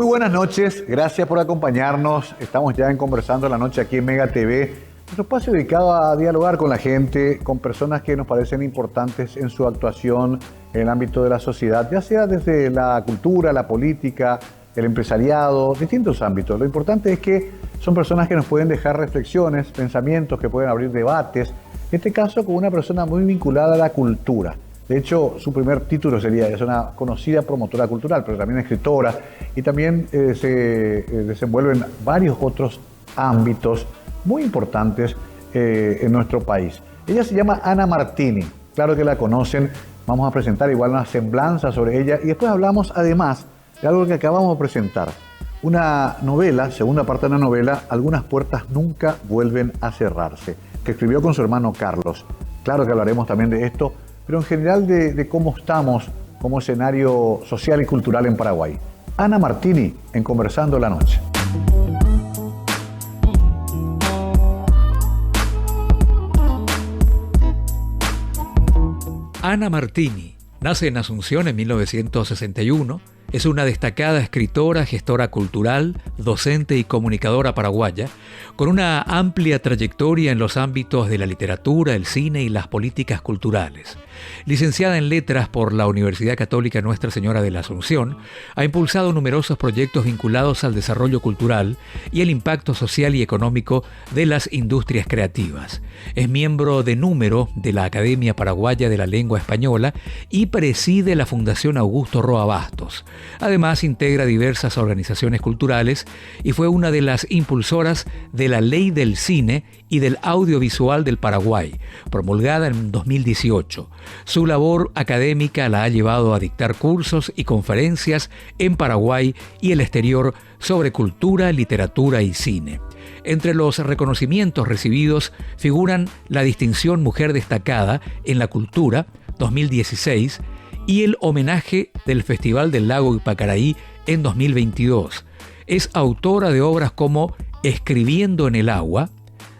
buenas noches, gracias por acompañarnos. Estamos ya en Conversando la Noche aquí en Mega TV, nuestro espacio dedicado a dialogar con la gente, con personas que nos parecen importantes en su actuación en el ámbito de la sociedad, ya sea desde la cultura, la política, el empresariado, distintos ámbitos. Lo importante es que son personas que nos pueden dejar reflexiones, pensamientos, que pueden abrir debates, en este caso con una persona muy vinculada a la cultura. De hecho, su primer título es una conocida promotora cultural, pero también escritora, y también se desenvuelve en varios otros ámbitos muy importantes en nuestro país. Ella se llama Ana Martini, claro que la conocen, vamos a presentar igual una semblanza sobre ella, y después hablamos además de algo que acabamos de presentar, una novela, segunda parte de una novela, Algunas puertas nunca vuelven a cerrarse, que escribió con su hermano Carlos. Claro que hablaremos también de esto, pero en general de cómo estamos como escenario social y cultural en Paraguay. Ana Martini, en Conversando la Noche. Ana Martini nace en Asunción en 1961. Es una destacada escritora, gestora cultural, docente y comunicadora paraguaya, con una amplia trayectoria en los ámbitos de la literatura, el cine y las políticas culturales. Licenciada en Letras por la Universidad Católica Nuestra Señora de la Asunción, ha impulsado numerosos proyectos vinculados al desarrollo cultural y el impacto social y económico de las industrias creativas. Es miembro de número de la Academia Paraguaya de la Lengua Española y preside la Fundación Augusto Roa Bastos. Además, integra diversas organizaciones culturales y fue una de las impulsoras de la Ley del Cine y del Audiovisual del Paraguay, promulgada en 2018. Su labor académica la ha llevado a dictar cursos y conferencias en Paraguay y el exterior sobre cultura, literatura y cine. Entre los reconocimientos recibidos figuran la distinción Mujer Destacada en la Cultura 2016 y el homenaje del Festival del Lago Ipacaraí en 2022. Es autora de obras como Escribiendo en el agua,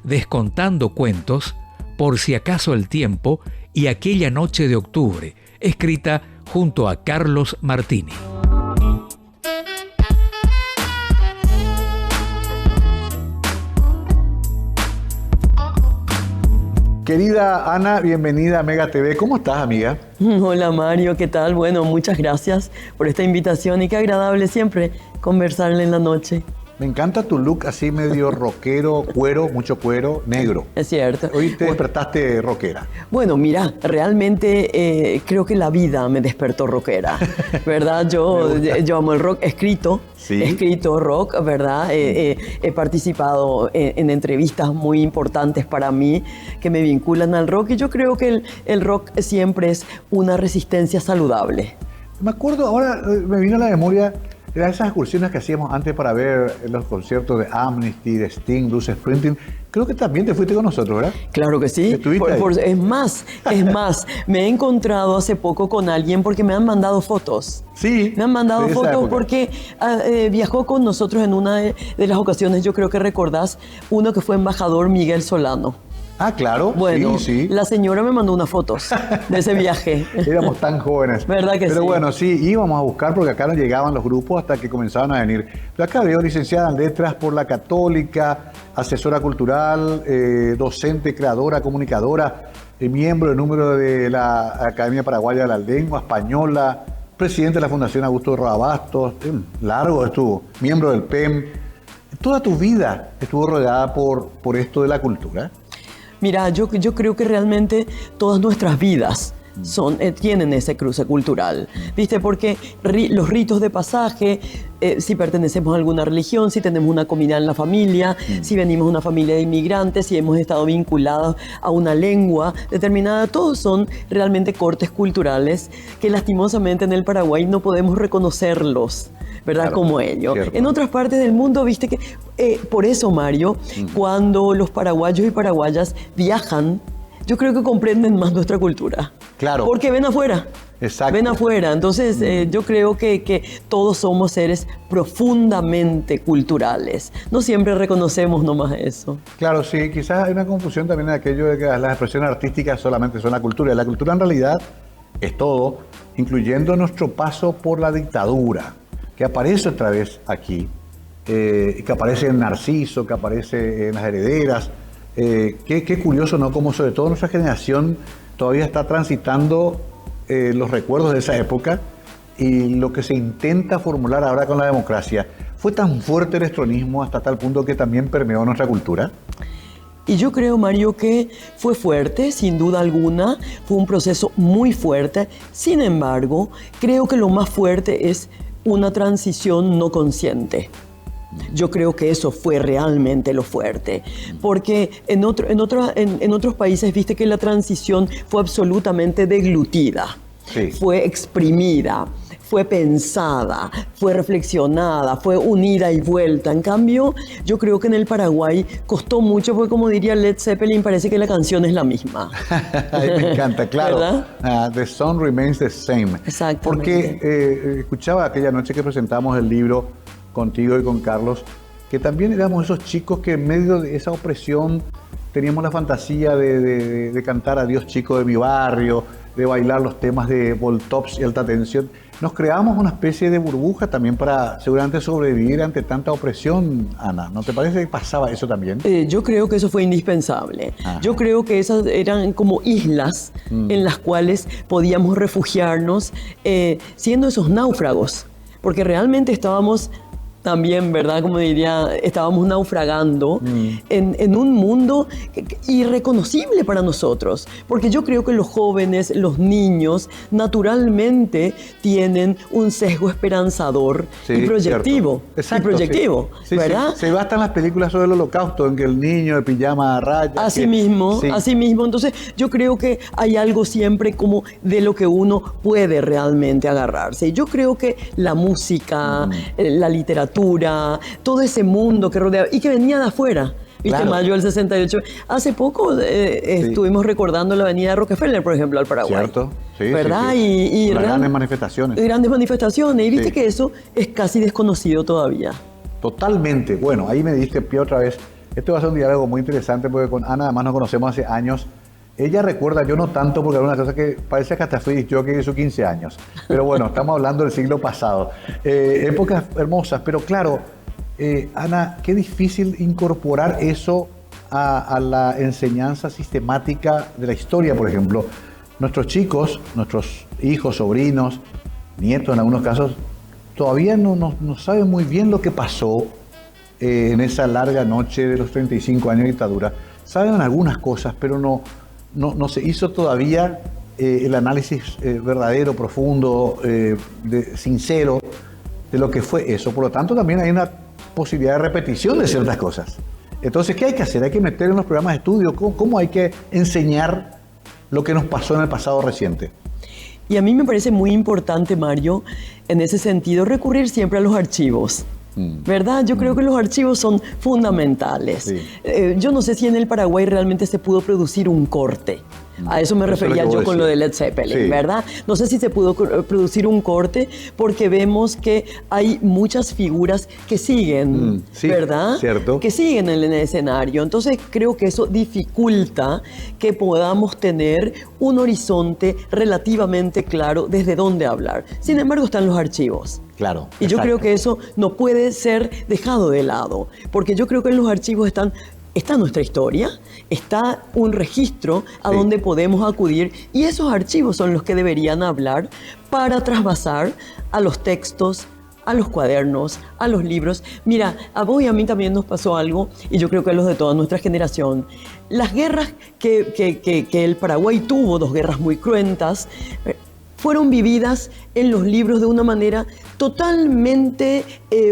Descontando cuentos, Por si acaso el tiempo y Aquella noche de octubre, escrita junto a Carlos Martini. Querida Ana, bienvenida a Mega TV. ¿Cómo estás, amiga? Hola Mario, ¿qué tal? Bueno, muchas gracias por esta invitación y qué agradable siempre conversarle en la noche. Me encanta tu look así medio rockero, cuero, mucho cuero, negro. Es cierto. Hoy te despertaste rockera. Bueno, mira, realmente creo que la vida me despertó rockera, ¿verdad? Yo amo el rock, he escrito rock, ¿verdad? He participado en entrevistas muy importantes para mí que me vinculan al rock y yo creo que el rock siempre es una resistencia saludable. Me acuerdo, ahora me vino a la memoria de esas excursiones que hacíamos antes para ver los conciertos de Amnesty, de Sting, Bruce Springsteen. Creo que también te fuiste con nosotros, ¿verdad? Claro que sí. Es más, me he encontrado hace poco con alguien porque me han mandado fotos. Sí. Me han mandado fotos porque viajó con nosotros en una de las ocasiones, yo creo que recordás, uno que fue embajador Miguel Solano. Ah, claro. Bueno, sí. La señora me mandó unas fotos de ese viaje. Éramos tan jóvenes. ¿Verdad que sí? Pero bueno, sí, íbamos a buscar porque acá no llegaban los grupos hasta que comenzaban a venir. Pero acá veo licenciada en Letras por la Católica, asesora cultural, docente, creadora, comunicadora, miembro del número de la Academia Paraguaya de la Lengua Española, presidente de la Fundación Augusto Roa Bastos, largo estuvo, miembro del PEM. Toda tu vida estuvo rodeada por esto de la cultura. Mira, yo creo que realmente todas nuestras vidas tienen ese cruce cultural, ¿viste? Porque los ritos de pasaje, si pertenecemos a alguna religión, si tenemos una comunidad en la familia, si venimos de una familia de inmigrantes, si hemos estado vinculados a una lengua determinada, todos son realmente cortes culturales que lastimosamente en el Paraguay no podemos reconocerlos, ¿verdad? Claro, como ellos. Cierto. En otras partes del mundo, viste que por eso, Mario, cuando los paraguayos y paraguayas viajan, yo creo que comprenden más nuestra cultura. Claro. Porque ven afuera. Exacto. Ven afuera. Entonces, yo creo que todos somos seres profundamente culturales. No siempre reconocemos nomás eso. Claro, sí. Quizás hay una confusión también en aquello de que las expresiones artísticas solamente son la cultura. La cultura en realidad es todo, incluyendo nuestro paso por la dictadura, que aparece otra vez aquí, que aparece en Narciso, que aparece en Las Herederas. Qué curioso, ¿no? Como sobre todo nuestra generación todavía está transitando los recuerdos de esa época y lo que se intenta formular ahora con la democracia. ¿Fue tan fuerte el estronismo hasta tal punto que también permeó nuestra cultura? Y yo creo, Mario, que fue fuerte, sin duda alguna, fue un proceso muy fuerte. Sin embargo, creo que lo más fuerte es una transición no consciente. Yo creo que eso fue realmente lo fuerte, porque en otros países viste que la transición fue absolutamente deglutida, Sí. fue exprimida, fue pensada, fue reflexionada, fue unida y vuelta. En cambio, yo creo que en el Paraguay costó mucho, porque como diría Led Zeppelin, parece que la canción es la misma. Me encanta, claro. ¿Verdad? The song remains the same. Exactamente. Porque escuchaba aquella noche que presentamos el libro contigo y con Carlos, que también éramos esos chicos que en medio de esa opresión teníamos la fantasía de cantar Adiós chico de mi barrio, de bailar los temas de Voltops y Alta Tensión. Nos creamos una especie de burbuja también para seguramente sobrevivir ante tanta opresión, Ana. ¿No te parece que pasaba eso también? Yo creo que eso fue indispensable. Ajá. Yo creo que esas eran como islas en las cuales podíamos refugiarnos siendo esos náufragos, porque realmente estábamos también, ¿verdad? Como diría, estábamos naufragando en un mundo irreconocible para nosotros. Porque yo creo que los jóvenes, los niños, naturalmente tienen un sesgo esperanzador y proyectivo. Exacto, y proyectivo, sí. ¿verdad? Sí. Se bastan las películas sobre el Holocausto en que el niño de pijama a rayas... Así mismo. Entonces, yo creo que hay algo siempre como de lo que uno puede realmente agarrarse. Yo creo que la música, la literatura, todo ese mundo que rodeaba y que venía de afuera. ¿Viste? Claro. Mayo del 68. Hace poco estuvimos recordando la avenida Rockefeller, por ejemplo, al Paraguay. Cierto, sí. ¿Verdad? Sí. Y grandes manifestaciones. Grandes manifestaciones. Y viste Sí. que eso es casi desconocido todavía. Totalmente. Bueno, ahí me diste pie otra vez. Esto va a ser un diálogo muy interesante porque con Ana además nos conocemos hace años. Ella recuerda, yo no tanto, porque era una cosa que parece que hasta fui yo que hizo 15 años. Pero bueno, estamos hablando del siglo pasado. Épocas hermosas, pero claro, Ana, qué difícil incorporar eso a la enseñanza sistemática de la historia, por ejemplo. Nuestros chicos, nuestros hijos, sobrinos, nietos en algunos casos, todavía no saben muy bien lo que pasó en esa larga noche de los 35 años de dictadura. Saben algunas cosas, pero no se hizo todavía el análisis verdadero, profundo, sincero de lo que fue eso. Por lo tanto, también hay una posibilidad de repetición de ciertas cosas. Entonces, ¿qué hay que hacer? Hay que meter en los programas de estudio cómo hay que enseñar lo que nos pasó en el pasado reciente. Y a mí me parece muy importante, Mario, en ese sentido, recurrir siempre a los archivos. ¿Verdad? Yo creo que los archivos son fundamentales. Sí. Yo no sé si en el Paraguay realmente se pudo producir un corte. A eso me refería yo con lo de Led Zeppelin, sí. ¿verdad? No sé si se pudo producir un corte porque vemos que hay muchas figuras que siguen, sí, ¿verdad? cierto. Que siguen en el escenario. Entonces creo que eso dificulta que podamos tener un horizonte relativamente claro desde dónde hablar. Sin embargo, están los archivos. Claro. Y yo creo que eso no puede ser dejado de lado, porque yo creo que en los archivos está nuestra historia, está un registro a donde podemos acudir, y esos archivos son los que deberían hablar para trasvasar a los textos, a los cuadernos, a los libros. Mira, a vos y a mí también nos pasó algo, y yo creo que a los de toda nuestra generación. Las guerras que el Paraguay tuvo, 2 guerras muy cruentas, fueron vividas en los libros de una manera totalmente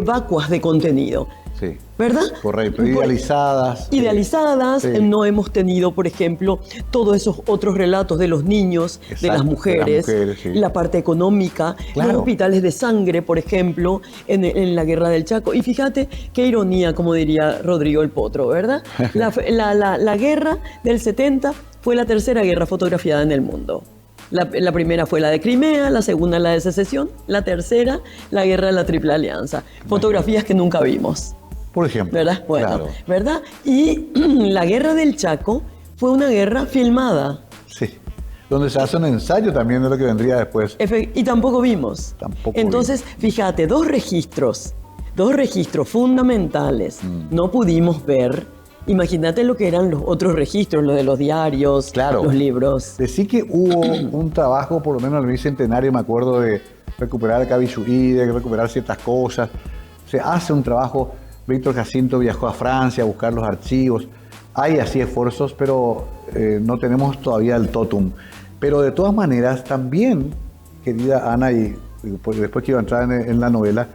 vacuas de contenido. Sí. ¿Verdad? Correcto. Idealizadas. Idealizadas. Sí. No hemos tenido, por ejemplo, todos esos otros relatos de los niños, Exacto, de las mujeres, sí. la parte económica, Claro. los hospitales de sangre, por ejemplo, en la Guerra del Chaco. Y fíjate qué ironía, como diría Rodrigo el Potro, ¿verdad? La guerra del 70 fue la tercera guerra fotografiada en el mundo. La primera fue la de Crimea, la segunda la de secesión, la tercera la guerra de la Triple Alianza. Fotografías que nunca vimos. Por ejemplo. ¿Verdad? Bueno, claro. ¿verdad? Y la guerra del Chaco fue una guerra filmada. Sí. donde se hace un ensayo también de lo que vendría después. Y tampoco vimos. Entonces, fíjate, dos registros fundamentales no pudimos ver. Imagínate lo que eran los otros registros, los de los diarios, claro, los libros. Decí que hubo un trabajo, por lo menos en el Bicentenario, me acuerdo, de recuperar el Cabichuí, de recuperar ciertas cosas. Se hace un trabajo. Víctor Jacinto viajó a Francia a buscar los archivos. Hay así esfuerzos, pero no tenemos todavía el totum. Pero de todas maneras, también, querida Ana, y después que iba a entrar en la novela,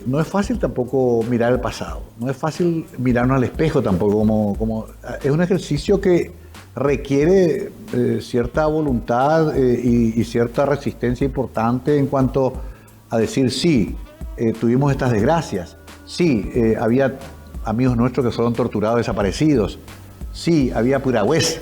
no es fácil tampoco mirar el pasado. No es fácil mirarnos al espejo tampoco. Es un ejercicio que requiere cierta voluntad y cierta resistencia importante en cuanto a decir, sí, tuvimos estas desgracias. Sí, había amigos nuestros que fueron torturados, desaparecidos. Sí, había Puragüez.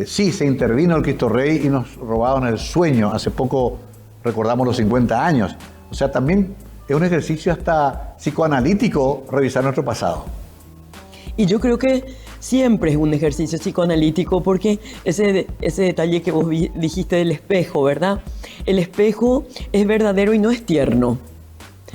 Sí, se intervino el Cristo Rey y nos robaron el sueño. Hace poco recordamos los 50 años. O sea, también es un ejercicio hasta psicoanalítico revisar nuestro pasado. Y yo creo que siempre es un ejercicio psicoanalítico porque ese detalle que vos dijiste del espejo, ¿verdad? El espejo es verdadero y no es tierno.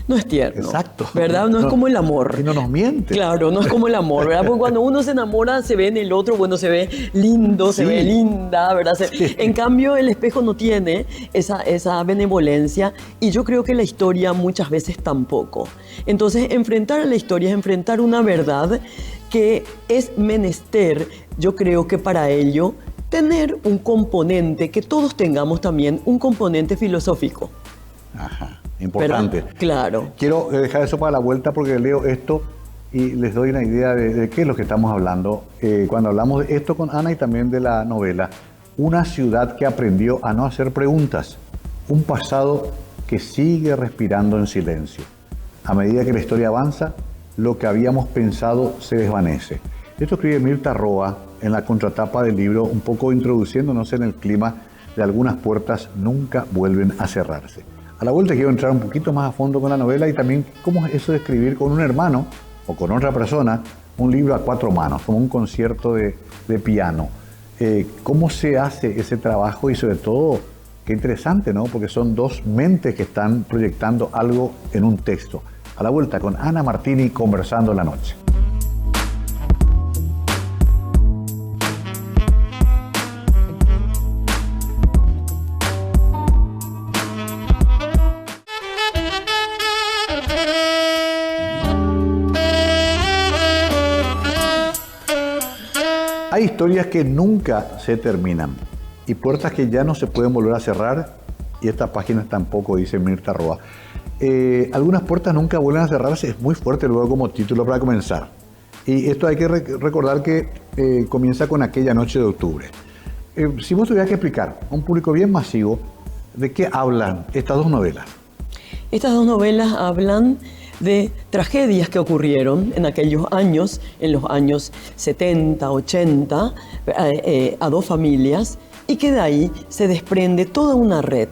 No es tierno. Exacto. ¿Verdad? No es como el amor. Y no nos miente. Claro, no es como el amor, ¿verdad? Porque cuando uno se enamora, se ve en el otro, bueno, se ve lindo, se ve linda, ¿verdad? Sí. En cambio, el espejo no tiene esa benevolencia y yo creo que la historia muchas veces tampoco. Entonces, enfrentar a la historia es enfrentar una verdad que es menester, yo creo que para ello, tener un componente, que todos tengamos también un componente filosófico. Ajá. Importante. ¿Verdad? Claro. Quiero dejar eso para la vuelta porque leo esto y les doy una idea de qué es lo que estamos hablando. Cuando hablamos de esto con Ana y también de la novela, una ciudad que aprendió a no hacer preguntas, un pasado que sigue respirando en silencio. A medida que la historia avanza, lo que habíamos pensado se desvanece. Esto escribe Mirta Roa en la contratapa del libro, un poco introduciéndonos en el clima de algunas puertas nunca vuelven a cerrarse. A la vuelta quiero entrar un poquito más a fondo con la novela y también cómo es eso de escribir con un hermano o con otra persona un libro a 4 manos, como un concierto de piano. ¿Cómo se hace ese trabajo? Y sobre todo, qué interesante, ¿no? Porque son dos mentes que están proyectando algo en un texto. A la vuelta con Ana Martini conversando en la noche. Hay historias que nunca se terminan y puertas que ya no se pueden volver a cerrar, y estas páginas tampoco, dice Mirta Roa. Algunas puertas nunca vuelven a cerrarse, es muy fuerte luego como título para comenzar. Y esto hay que recordar que comienza con aquella noche de octubre. Si vos tuvieras que explicar a un público bien masivo de qué hablan estas dos novelas. Estas dos novelas hablan de tragedias que ocurrieron en aquellos años, en los años 70, 80, a dos familias, y que de ahí se desprende toda una red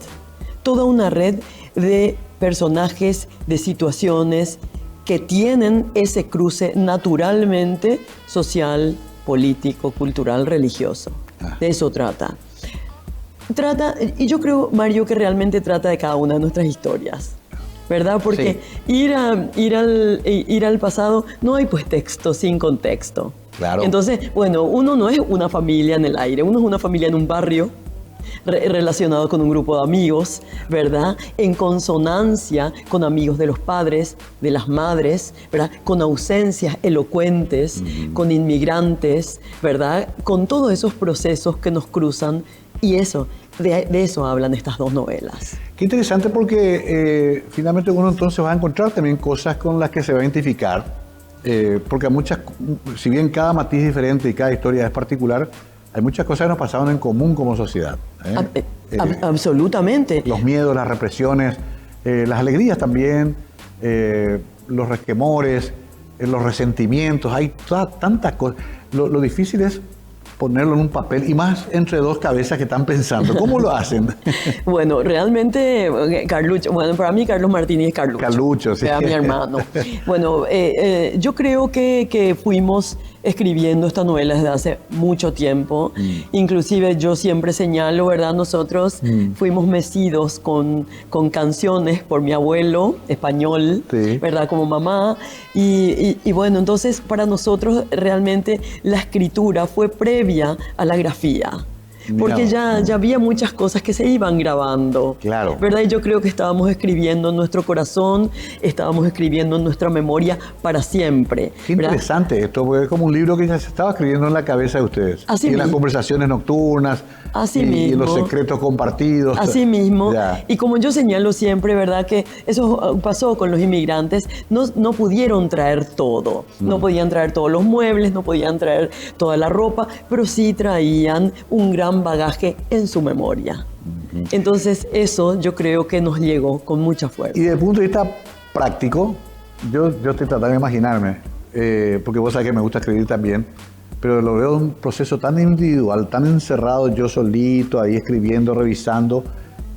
de personajes, de situaciones que tienen ese cruce naturalmente social, político, cultural, religioso. De eso trata. Y yo creo, Mario, que realmente trata de cada una de nuestras historias, ¿verdad? Porque ir al pasado, no hay pues texto sin contexto. Claro. Entonces, bueno, uno no es una familia en el aire, uno es una familia en un barrio relacionado con un grupo de amigos, ¿verdad? En consonancia con amigos de los padres, de las madres, ¿verdad? Con ausencias elocuentes, con inmigrantes, ¿verdad? Con todos esos procesos que nos cruzan, y eso, de eso hablan estas dos novelas. Qué interesante, porque finalmente uno entonces va a encontrar también cosas con las que se va a identificar, porque si bien cada matiz es diferente y cada historia es particular, hay muchas cosas que nos pasaron en común como sociedad. Absolutamente. Los miedos, las represiones, las alegrías también, los resquemores, los resentimientos, hay tantas cosas. Lo difícil es ponerlo en un papel y más entre dos cabezas que están pensando? ¿Cómo lo hacen? Bueno, realmente, Carlucho, bueno, para mí Carlos Martínez es Carlucho. Carlucho, sí. Era mi hermano. Bueno, yo creo que fuimos escribiendo esta novela desde hace mucho tiempo. Inclusive yo siempre señalo, ¿verdad? Nosotros fuimos mecidos con canciones por mi abuelo español, sí, ¿verdad? Como mamá. Y bueno, entonces para nosotros realmente la escritura fue previa a la grafía. Porque ya había muchas cosas que se iban grabando. Claro. ¿Verdad? Y yo creo que estábamos escribiendo en nuestro corazón, estábamos escribiendo en nuestra memoria para siempre. Qué ¿verdad? interesante esto, porque es como un libro que ya se estaba escribiendo en la cabeza de ustedes. Así y en las mismo. conversaciones nocturnas. Así y mismo. los secretos compartidos. Así mismo. Ya. Y como yo señalo siempre, ¿verdad? Que eso pasó con los inmigrantes. No pudieron traer todo. No podían traer todos los muebles, no podían traer toda la ropa, pero sí traían un gran bagaje en su memoria. Entonces eso yo creo que nos llegó con mucha fuerza. Y desde el punto de vista práctico, yo estoy tratando de imaginarme, porque vos sabés que me gusta escribir también, pero lo veo un proceso tan individual, tan encerrado yo solito, ahí escribiendo, revisando.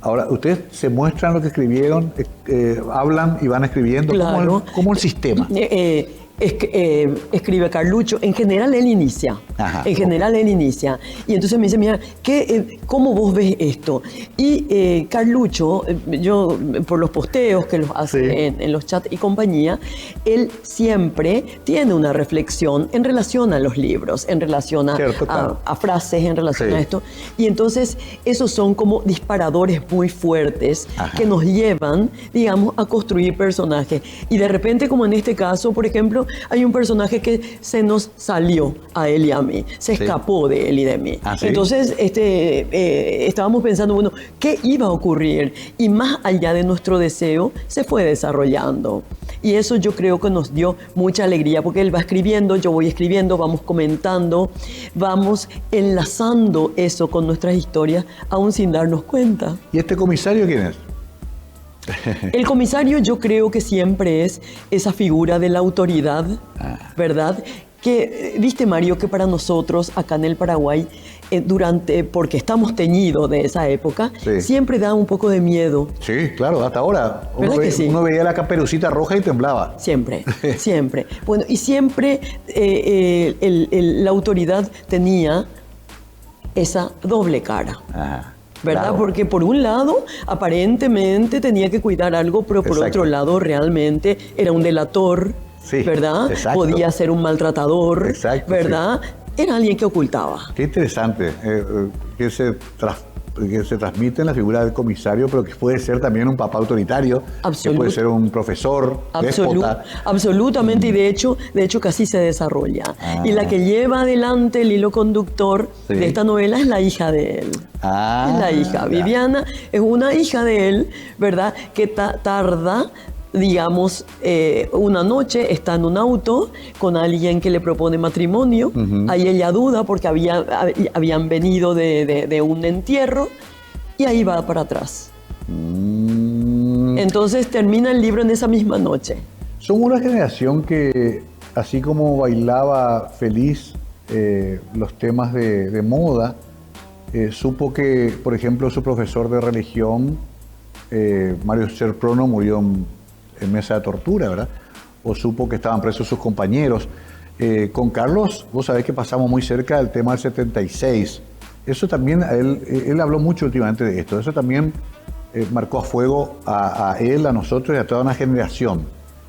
Ahora, ustedes se muestran lo que escribieron, hablan y van escribiendo. Claro. ¿Cómo el sistema? Escribe Carlucho, en general él inicia. Ajá, en general él inicia. Y entonces me dice, mira, ¿cómo vos ves esto? Y Carlucho, yo por los posteos que los hace Sí. en los chats y compañía, él siempre tiene una reflexión en relación a los libros, en relación Cierto, claro. a frases, en relación Sí. a esto. Y entonces esos son como disparadores muy fuertes Ajá. que nos llevan, digamos, a construir personajes. Y de repente, como en este caso, por ejemplo, hay un personaje que se nos salió a él y a mí, se Sí. escapó de él y de mí. Ah, ¿sí? Entonces, estábamos pensando, bueno, ¿qué iba a ocurrir? Y más allá de nuestro deseo, se fue desarrollando. Y eso yo creo que nos dio mucha alegría, porque él va escribiendo, yo voy escribiendo, vamos comentando, vamos enlazando eso con nuestras historias, aún sin darnos cuenta. ¿Y este comisario quién es? El comisario yo creo que siempre es esa figura de la autoridad, ¿verdad? Que, viste Mario, que para nosotros acá en el Paraguay, porque estamos teñidos de esa época, Sí. siempre da un poco de miedo. Sí, claro, hasta ahora. ¿Verdad que sí? Uno veía la caperucita roja y temblaba. Siempre, siempre. Bueno, y siempre la autoridad tenía esa doble cara. Ajá. ¿Verdad? Claro. Porque por un lado, aparentemente tenía que cuidar algo, pero por Exacto. otro lado, realmente era un delator, Sí, ¿verdad? exacto. Podía ser un maltratador, Exacto, ¿verdad? Era alguien que ocultaba. Qué interesante que se transmite en la figura del comisario, pero que puede ser también un papá autoritario, que puede ser un profesor, déspota. Absolutamente, y de hecho casi se desarrolla. Y la que lleva adelante el hilo conductor Sí. de esta novela es la hija de él. Ah, Es la hija. ya. Viviana es una hija de él, ¿verdad? Que tarda, digamos, una noche está en un auto con alguien que le propone matrimonio. Ahí ella duda porque habían venido de un entierro y ahí va para atrás. Entonces termina el libro en esa misma noche. Somos una generación que, así como bailaba feliz los temas de moda, supo que, por ejemplo, su profesor de religión, Mario Serprono, murió en mesa de tortura, ¿verdad? O supo que estaban presos sus compañeros. Con Carlos, vos sabés que pasamos muy cerca del tema del 76. Eso también, él habló mucho últimamente de esto. Eso también marcó a fuego a él, a nosotros y a toda una generación.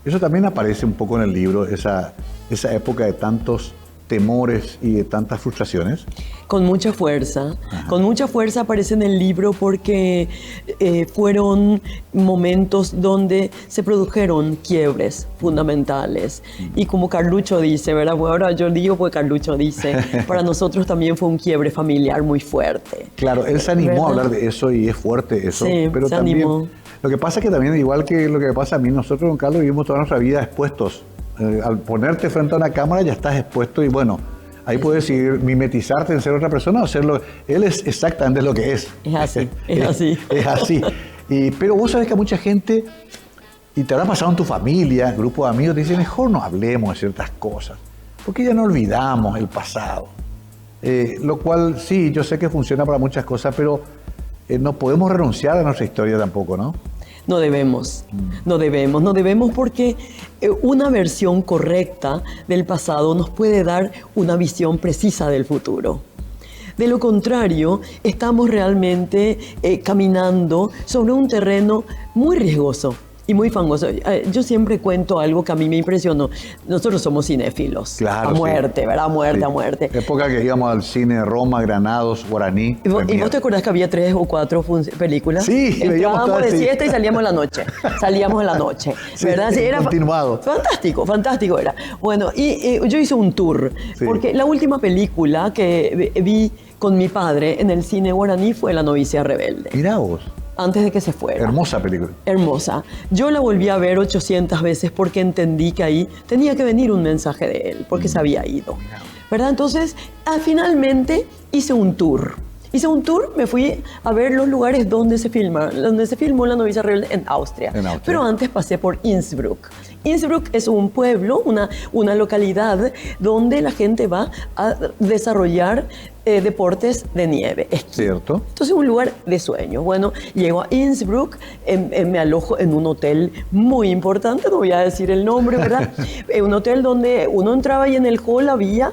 Eso también aparece un poco en el libro, esa época de tantos temores y de tantas frustraciones. Con mucha fuerza. Con mucha fuerza aparece en el libro porque fueron momentos donde se produjeron quiebres fundamentales. Y como Carlucho dice, ¿verdad? Bueno, ahora yo digo porque Carlucho dice, para nosotros también fue un quiebre familiar muy fuerte. Claro, él se animó a ¿verdad? hablar de eso y es fuerte eso. Sí, pero se también, animó. lo que pasa es que también, igual que lo que me pasa a mí, nosotros con Carlos vivimos toda nuestra vida expuestos. Al ponerte frente a una cámara ya estás expuesto y bueno, ahí puedes ir mimetizarte en ser otra persona o serlo. Él es exactamente lo que es. Es así, es así. Es así. Pero vos sabés que a mucha gente, y te habrá pasado en tu familia, grupo de amigos, te dicen, mejor no hablemos de ciertas cosas, porque ya no olvidamos el pasado. Lo cual sí, yo sé que funciona para muchas cosas, pero no podemos renunciar a nuestra historia tampoco, ¿no? No debemos, no debemos porque una versión correcta del pasado nos puede dar una visión precisa del futuro. De lo contrario, estamos realmente caminando sobre un terreno muy riesgoso y muy fangoso. Yo siempre cuento algo que a mí me impresionó. Nosotros somos cinéfilos. Claro, a muerte, sí. ¿verdad? A muerte, Sí. a muerte. Época que íbamos al cine Roma, Granados, Guaraní. ¿Y vos te acordás que había 3 o 4 películas? Sí, veíamos Entrábamos todas, de sí. siesta y salíamos en la noche. Salíamos en la noche, Sí, ¿verdad? Sí, era continuado. fantástico, fantástico era. Bueno, y yo hice un tour, Sí. porque la última película que vi con mi padre en el cine Guaraní fue La novicia rebelde, Mirá vos, antes de que se fuera. hermosa película. Hermosa. Yo la volví a ver 800 veces porque entendí que ahí tenía que venir un mensaje de él, porque se había ido. ¿Verdad? Entonces, finalmente hice un tour. Me fui a ver los lugares donde se filmó La novicia rebelde en Austria. En Austria. Pero antes pasé por Innsbruck. Innsbruck es un pueblo, una localidad donde la gente va a desarrollar deportes de nieve, esquí. ¿Cierto? Entonces, un lugar de sueño. Bueno, llego a Innsbruck, me alojo en un hotel muy importante, no voy a decir el nombre, ¿verdad? Un hotel donde uno entraba y en el hall había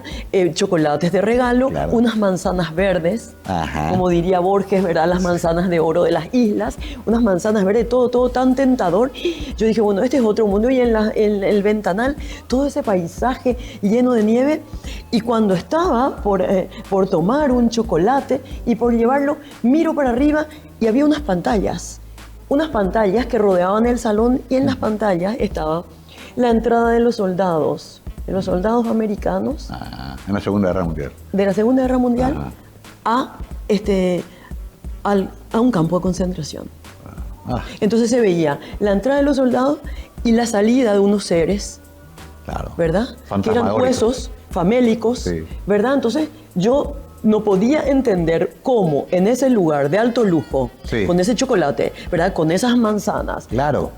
chocolates de regalo, Claro. unas manzanas verdes, Ajá. como diría Borges, ¿verdad? Las manzanas de oro de las islas, unas manzanas verdes, todo tan tentador. Yo dije, bueno, este es otro mundo. Y en el ventanal, todo ese paisaje lleno de nieve. Y cuando estaba por tomar un chocolate y por llevarlo, miro para arriba y había unas pantallas que rodeaban el salón, y en las pantallas estaba la entrada de los soldados americanos En la Segunda Guerra Mundial. de la Segunda Guerra Mundial Ajá. a un campo de concentración. Ah, Entonces se veía la entrada de los soldados y la salida de unos seres, claro. ¿verdad? Que eran Fantasmagóricos. huesos famélicos, Sí. ¿verdad? Entonces yo no podía entender cómo en ese lugar de alto lujo, Sí. con ese chocolate, ¿verdad? Con esas manzanas, Claro.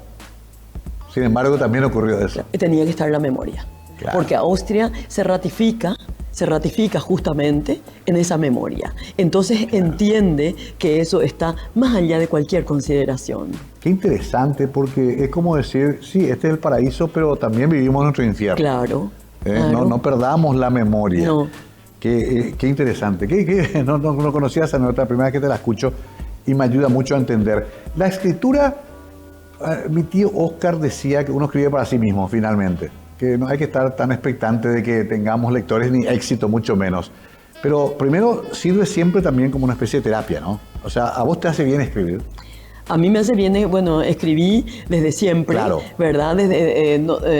Sin embargo, también ocurrió eso. tenía que estar la memoria. Claro. Porque Austria se ratifica justamente en esa memoria. Entonces entiende que eso está más allá de cualquier consideración. Qué interesante, porque es como decir, sí, este es el paraíso, pero también vivimos nuestro infierno. Claro. No, claro. no perdamos la memoria. No. Qué interesante. No conocía esa nota, la primera vez que te la escucho, y me ayuda mucho a entender. La escritura, mi tío Oscar decía que uno escribe para sí mismo, finalmente. Que no hay que estar tan expectante de que tengamos lectores ni éxito, mucho menos. Pero primero sirve siempre también como una especie de terapia, ¿no? O sea, ¿a vos te hace bien escribir? A mí me hace bien, bueno, escribí desde siempre, Claro. ¿verdad?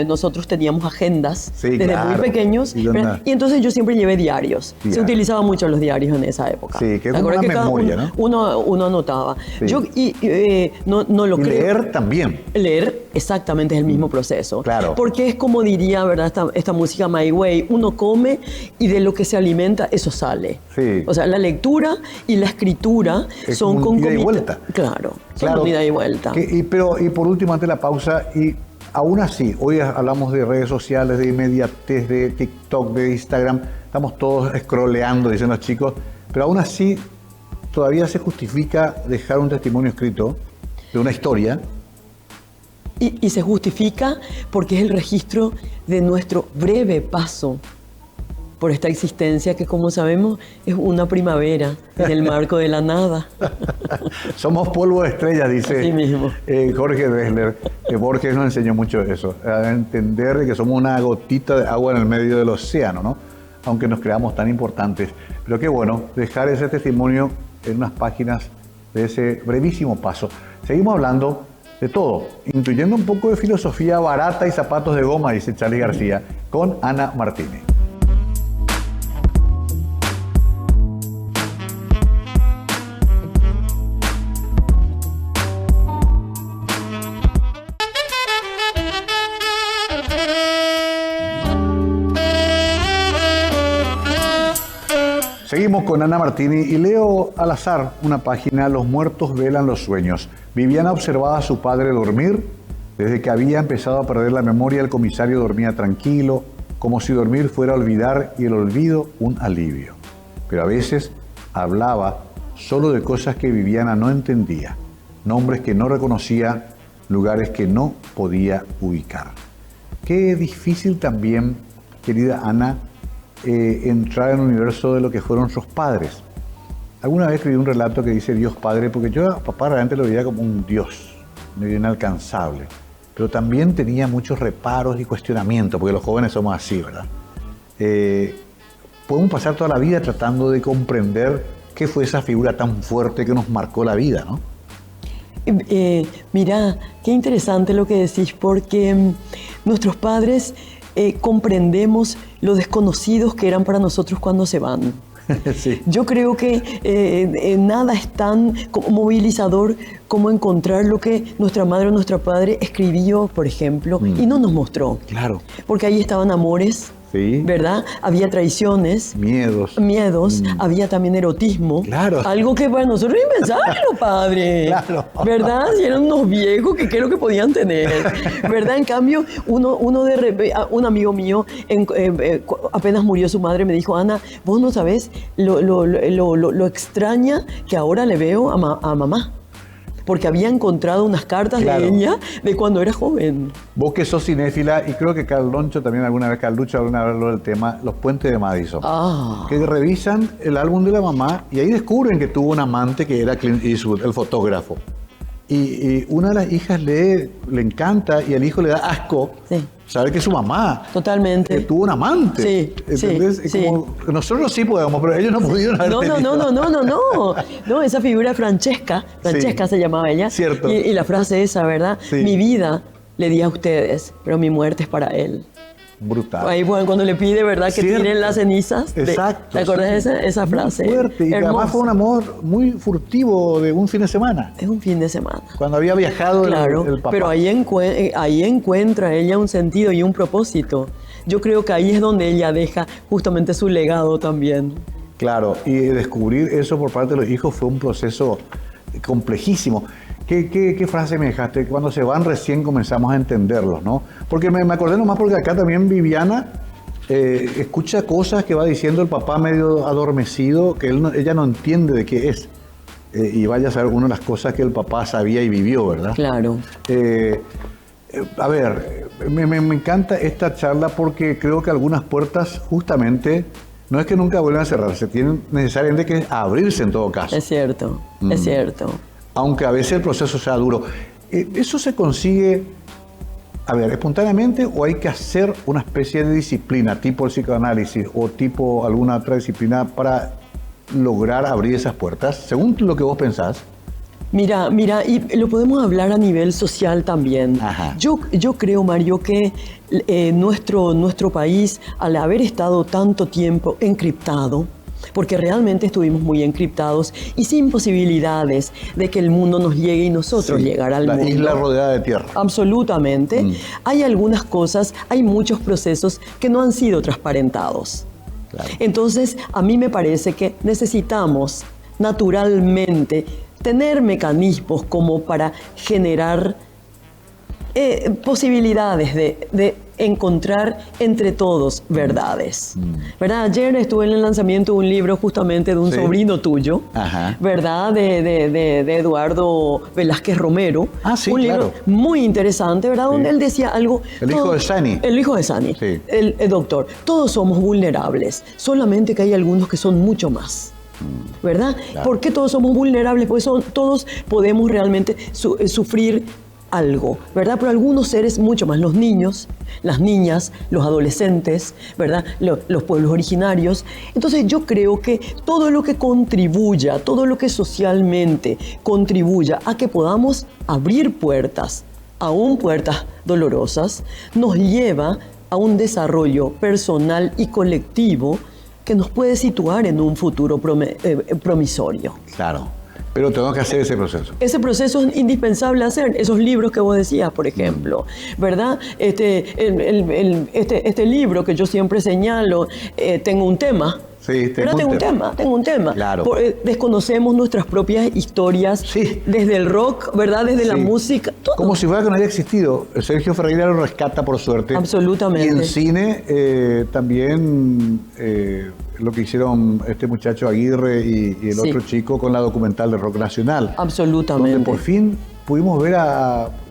Nosotros teníamos agendas Sí, desde claro. muy pequeños, Y ¿verdad? Y entonces yo siempre llevé diarios. Diarios. Se utilizaban mucho los diarios en esa época. Sí, que es ¿Te como acuerdas una cada memoria, uno anotaba. Sí. Yo no lo Y creo. leer también. Leer exactamente es el mismo proceso. Claro. Porque es como diría, ¿verdad? Esta música My Way, uno come y de lo que se alimenta, eso sale. Sí. O sea, la lectura y la escritura Es son como un ida y concomitantes. vuelta. Claro, son un ida y vuelta. Y por último, ante la pausa, y aún así, hoy hablamos de redes sociales, de inmediatez, de TikTok, de Instagram, estamos todos scrolleando, dicen los chicos, pero aún así todavía se justifica dejar un testimonio escrito de una historia. Y se justifica porque es el registro de nuestro breve paso por esta existencia que, como sabemos, es una primavera en el marco de la nada. Somos polvo de estrellas, dice Así mismo. Jorge Drexler. Borges nos enseñó mucho eso, a entender que somos una gotita de agua en el medio del océano, ¿no? Aunque nos creamos tan importantes. Pero qué bueno dejar ese testimonio en unas páginas de ese brevísimo paso. Seguimos hablando de todo, incluyendo un poco de filosofía barata y zapatos de goma, dice Charly García, con Ana Martínez. Seguimos con Ana Martini y leo al azar una página, Los muertos velan los sueños. Viviana observaba a su padre dormir. Desde que había empezado a perder la memoria, el comisario dormía tranquilo, como si dormir fuera olvidar y el olvido un alivio. pero a veces hablaba solo de cosas que Viviana no entendía, nombres que no reconocía, lugares que no podía ubicar. Qué difícil también, querida Ana, entrar en el universo de lo que fueron sus padres. Alguna vez escribí un relato que dice Dios Padre, porque yo a papá realmente lo veía como un Dios, medio inalcanzable, pero también tenía muchos reparos y cuestionamientos, porque los jóvenes somos así, ¿verdad? Podemos pasar toda la vida tratando de comprender qué fue esa figura tan fuerte que nos marcó la vida, ¿no? Mira, qué interesante lo que decís, porque nuestros padres comprendemos lo desconocidos que eran para nosotros cuando se van. Sí. Yo creo que nada es tan movilizador como encontrar lo que nuestra madre o nuestro padre escribió, por ejemplo, y no nos mostró. Claro. Porque ahí estaban amores, Sí. ¿verdad? Había traiciones. Miedos. Había también erotismo. Claro. Algo que para nosotros es impensable, padre. Claro. ¿Verdad? Si eran unos viejos que creo que podían tener. ¿Verdad? En cambio, un amigo mío, apenas murió su madre, me dijo, Ana, vos no sabés lo extraña que ahora le veo a mamá. Porque había encontrado unas cartas Claro. de ella de cuando era joven. Vos que sos cinéfila, y creo que Carloncho también Carlucho alguna vez habló del tema, los puentes de Madison. Ah. Que revisan el álbum de la mamá y ahí descubren que tuvo un amante que era Clint Eastwood, el fotógrafo. Y una de las hijas le encanta y al hijo le da asco Sí. saber que es su mamá. Totalmente. Tuvo un amante. Sí, ¿Entendés? sí, Como, nosotros sí podemos, pero ellos no pudieron haber tenido. No, esa figura Francesca se llamaba ella. Cierto. Y la frase esa, ¿verdad? Sí. Mi vida le di a ustedes, pero mi muerte es para él. Brutal. Ahí bueno, cuando le pide, ¿verdad? Que Cierto. tiren las cenizas. Exacto. ¿Te acuerdas de esa frase? Muy fuerte. Y que además Hermosa. fue un amor muy furtivo de un fin de semana. Es un fin de semana. Cuando había viajado Claro, el papá. pero ahí encuentra ella un sentido y un propósito. Yo creo que ahí es donde ella deja justamente su legado también. Claro, y descubrir eso por parte de los hijos fue un proceso complejísimo. ¿Qué frase me dejaste? Cuando se van recién comenzamos a entenderlos, ¿no? Porque me acordé nomás porque acá también Viviana escucha cosas que va diciendo el papá medio adormecido, que ella no entiende de qué es. Y vaya a saber una de las cosas que el papá sabía y vivió, ¿verdad? Claro. A ver, me encanta esta charla porque creo que algunas puertas justamente no es que nunca vuelvan a cerrarse, tienen necesariamente que abrirse en todo caso. Es cierto, es cierto. Aunque a veces el proceso sea duro. ¿Eso se consigue, a ver, espontáneamente o hay que hacer una especie de disciplina, tipo el psicoanálisis o tipo alguna otra disciplina para lograr abrir esas puertas, según lo que vos pensás? Mira, y lo podemos hablar a nivel social también. Ajá. Yo creo, Mario, que nuestro país, al haber estado tanto tiempo encriptado, porque realmente estuvimos muy encriptados y sin posibilidades de que el mundo nos llegue y nosotros llegar al mundo. La isla rodeada de tierra. Absolutamente. Hay algunas cosas, hay muchos procesos que no han sido transparentados. Claro. Entonces, a mí me parece que necesitamos naturalmente tener mecanismos como para generar posibilidades de encontrar entre todos verdades. ¿Verdad? Ayer estuve en el lanzamiento de un libro justamente de un sobrino tuyo, Ajá. ¿verdad? De Eduardo Velázquez Romero. Ah, sí, un libro claro. muy interesante, ¿verdad? Sí. Donde él decía algo... El hijo de Sani. El hijo de Sani. Sí. El doctor. Todos somos vulnerables, solamente que hay algunos que son mucho más. ¿Verdad? Claro. ¿Por qué todos somos vulnerables? Porque todos podemos realmente sufrir algo, ¿verdad? Pero algunos seres mucho más, los niños, las niñas, los adolescentes, ¿verdad? Los pueblos originarios. Entonces yo creo que todo lo que contribuya, todo lo que socialmente contribuya a que podamos abrir puertas, aún puertas dolorosas, nos lleva a un desarrollo personal y colectivo que nos puede situar en un futuro promisorio. Claro. Pero tengo que hacer ese proceso. Ese proceso es indispensable hacer, esos libros que vos decías, por ejemplo, ¿verdad? Este libro que yo siempre señalo, tengo un tema. Sí, Pero tengo un tema. Claro. Desconocemos nuestras propias historias, Sí. desde el rock, ¿verdad? Desde la Sí. música, todo. Como si fuera que no haya existido. Sergio Ferreira lo rescata, por suerte. Absolutamente. Y en cine también lo que hicieron este muchacho Aguirre y el Sí. otro chico con la documental de Rock Nacional. Absolutamente. Donde por fin pudimos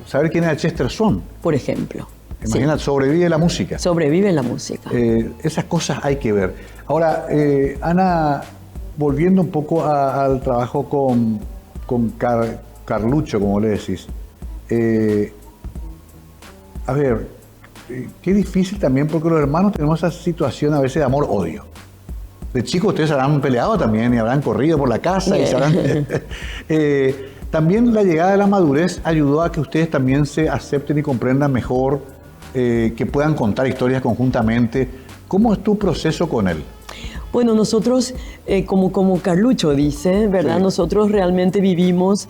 saber quién era Chester Swan. Por ejemplo. Imagínate, sobrevive la música. Sobrevive la música. Esas cosas hay que ver. Ahora, Ana, volviendo un poco al trabajo con Carlucho, como le decís. A ver, qué difícil también, porque los hermanos tenemos esa situación a veces de amor-odio. De chicos ustedes habrán peleado también y habrán corrido por la casa y se habrán... También la llegada de la madurez ayudó a que ustedes también se acepten y comprendan mejor, que puedan contar historias conjuntamente. ¿Cómo es tu proceso con él? Bueno, nosotros, como Carlucho dice, ¿verdad? Sí. Nosotros realmente vivimos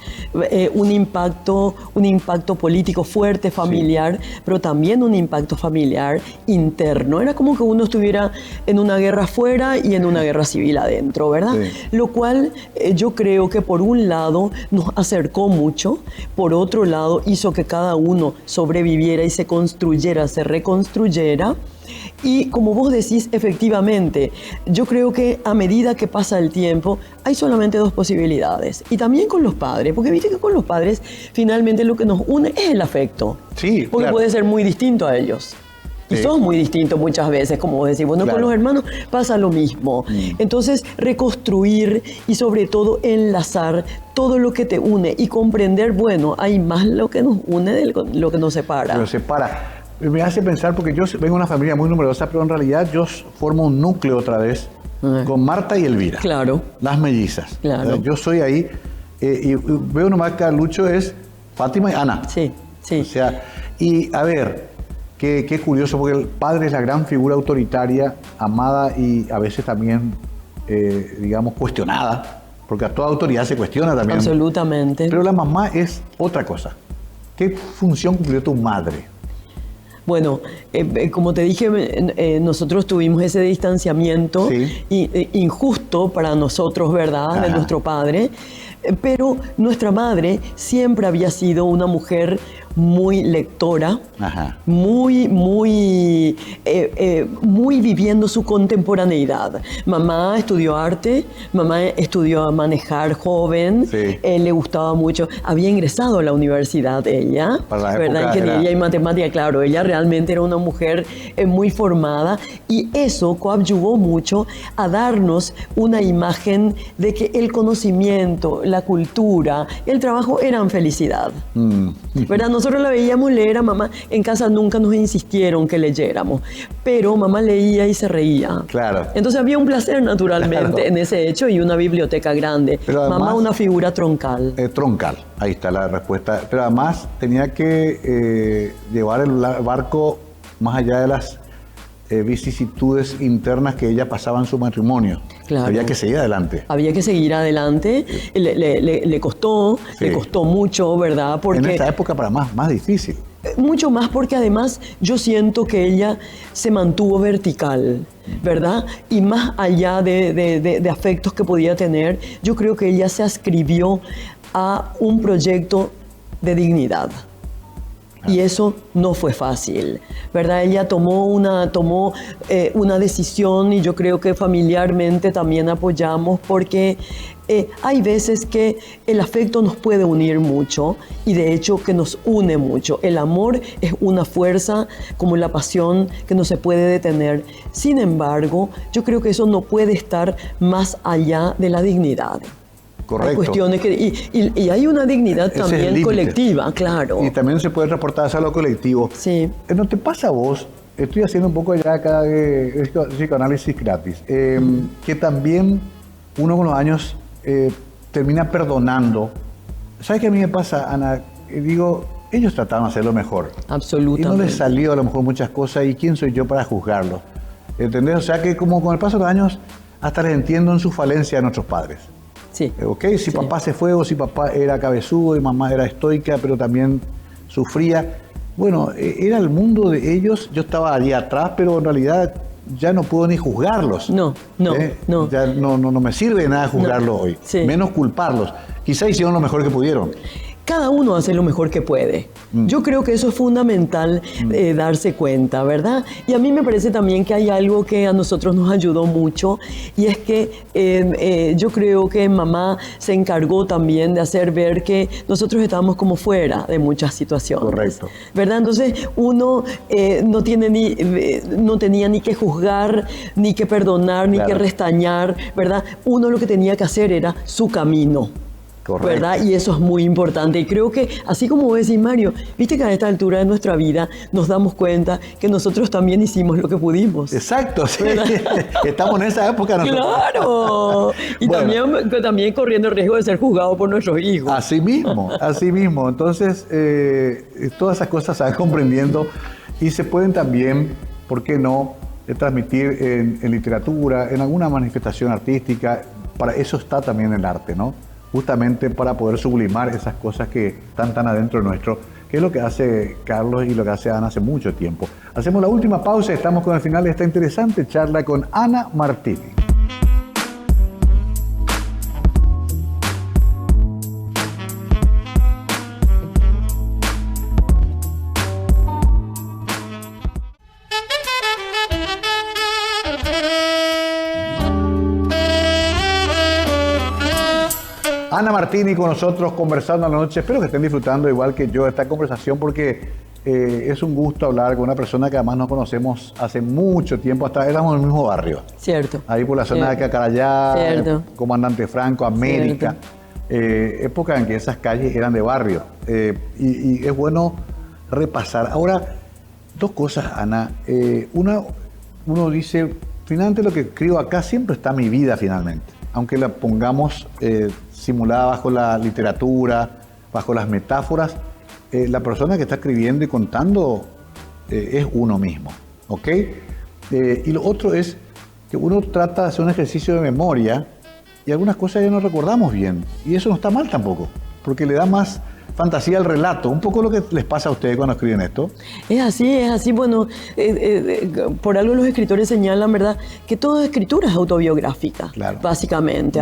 un impacto político fuerte, familiar, pero también un impacto familiar interno. Era como que uno estuviera en una guerra afuera y en una guerra civil adentro, ¿verdad? Sí. Lo cual yo creo que por un lado nos acercó mucho, por otro lado hizo que cada uno sobreviviera y se construyera, se reconstruyera. Y como vos decís, efectivamente, yo creo que a medida que pasa el tiempo, hay solamente dos posibilidades. Y también con los padres, porque viste que con los padres finalmente lo que nos une es el afecto. Sí, porque claro. puede ser muy distinto a ellos. Y Sí. sos muy distinto muchas veces, como vos decís. Bueno, Claro. con los hermanos pasa lo mismo. Entonces, reconstruir y sobre todo enlazar todo lo que te une y comprender, bueno, hay más lo que nos une de lo que nos separa. Pero separa. Me hace pensar, porque yo vengo de una familia muy numerosa, pero en realidad yo formo un núcleo otra vez con Marta y Elvira. Claro. Las mellizas. Claro. Yo soy ahí, y veo nomás que Lucho es Fátima y Ana. Sí, sí. O sea, y a ver, qué curioso, porque el padre es la gran figura autoritaria, amada y a veces también, digamos, cuestionada, porque a toda autoridad se cuestiona también. Absolutamente. Pero la mamá es otra cosa. ¿Qué función cumplió tu madre? Bueno, como te dije, nosotros tuvimos ese distanciamiento injusto para nosotros, ¿verdad? Ajá. De nuestro padre. Pero nuestra madre siempre había sido una mujer muy lectora, Ajá. muy viviendo su contemporaneidad. Mamá estudió arte, mamá estudió a manejar joven, Sí. le gustaba mucho, había ingresado a la universidad ella, Para la ¿verdad? época Ingeniería era- y matemática, claro, ella realmente era una mujer muy formada y eso coadyuvó mucho a darnos una imagen de que el conocimiento, la cultura, el trabajo eran felicidad. ¿Verdad? Nosotros la veíamos leer a mamá. En casa nunca nos insistieron que leyéramos, pero mamá leía y se reía. Claro. Entonces había un placer naturalmente Claro. en ese hecho y una biblioteca grande. Pero además- Mamá una figura troncal. Troncal, ahí está la respuesta. Pero además tenía que llevar el barco más allá de las vicisitudes internas que ella pasaba en su matrimonio. Claro. Había que seguir adelante. Había que seguir adelante. Le costó, Sí. le costó mucho, ¿verdad? En Porque esa época para más difícil. mucho más porque además yo siento que ella se mantuvo vertical, ¿verdad? Y más allá de afectos que podía tener, yo creo que ella se adscribió a un proyecto de dignidad. Y eso no fue fácil, ¿verdad? Ella tomó una decisión y yo creo que familiarmente también apoyamos porque hay veces que el afecto nos puede unir mucho y de hecho que nos une mucho. El amor es una fuerza como la pasión que no se puede detener. Sin embargo, yo creo que eso no puede estar más allá de la dignidad. Correcto. Hay cuestiones y hay una dignidad Ese es el también límite. colectiva, claro. Y también se puede reportar hacia lo colectivo. Sí. ¿No te pasa a vos? Estoy haciendo un poco ya acá de psicoanálisis gratis. Que también uno con los años termina perdonando. ¿Sabes qué a mí me pasa, Ana? Digo, ellos trataron de hacerlo mejor. Absolutamente. Y no les salió a lo mejor muchas cosas. ¿Y quién soy yo para juzgarlo? ¿Entendés? O sea que como con el paso de los años hasta les entiendo en su falencia a nuestros padres. Sí. ¿Ok? Si papá se fue o si papá era cabezudo y mamá era estoica, pero también sufría. Bueno, era el mundo de ellos. Yo estaba allí atrás, pero en realidad ya no puedo ni juzgarlos. No. Ya no me sirve de nada juzgarlos hoy. Sí. Menos culparlos. Quizá hicieron lo mejor que pudieron. cada uno hace lo mejor que puede. Yo creo que eso es fundamental, darse cuenta, ¿verdad? Y a mí me parece también que hay algo que a nosotros nos ayudó mucho, y es que yo creo que mamá se encargó también de hacer ver que nosotros estábamos como fuera de muchas situaciones. Correcto. ¿Verdad? Entonces uno no tenía ni que juzgar, ni que perdonar, ni que restañar, ¿verdad? Uno lo que tenía que hacer era su camino. Correcto. ¿Verdad? Y eso es muy importante. Y creo que, así como vos decís, Mario, viste que a esta altura de nuestra vida nos damos cuenta que nosotros también hicimos lo que pudimos. Exacto, sí. Estamos en esa época nosotros. ¡Claro! Y bueno, también corriendo el riesgo de ser juzgados por nuestros hijos. Así mismo, así mismo. Entonces, todas esas cosas se van comprendiendo y se pueden también, ¿por qué no?, transmitir en literatura, en alguna manifestación artística. Para eso está también el arte, ¿no? Justamente para poder sublimar esas cosas que están tan adentro nuestro, que es lo que hace Carlos y lo que hace Ana hace mucho tiempo. Hacemos la última pausa y estamos con el final de esta interesante charla con Ana Martini. Ana Martini con nosotros conversando a la noche. Espero que estén disfrutando igual que yo esta conversación, porque es un gusto hablar con una persona que además nos conocemos hace mucho tiempo, hasta éramos en el mismo barrio. Cierto. Ahí por la zona de Cacarayá, Comandante Franco, América. Época en que esas calles eran de barrio. Y es bueno repasar. Ahora, dos cosas, Ana. Uno dice, finalmente lo que escribo acá siempre está mi vida finalmente. Aunque la pongamos simulada bajo la literatura, bajo las metáforas, la persona que está escribiendo y contando es uno mismo, ¿ok? Y lo otro es que uno trata de hacer un ejercicio de memoria y algunas cosas ya no recordamos bien. Y eso no está mal tampoco, porque le da más fantasía al relato. Un poco lo que les pasa a ustedes cuando escriben esto. Es así. Bueno, por algo los escritores señalan, ¿verdad?, que toda escritura es autobiográfica, básicamente.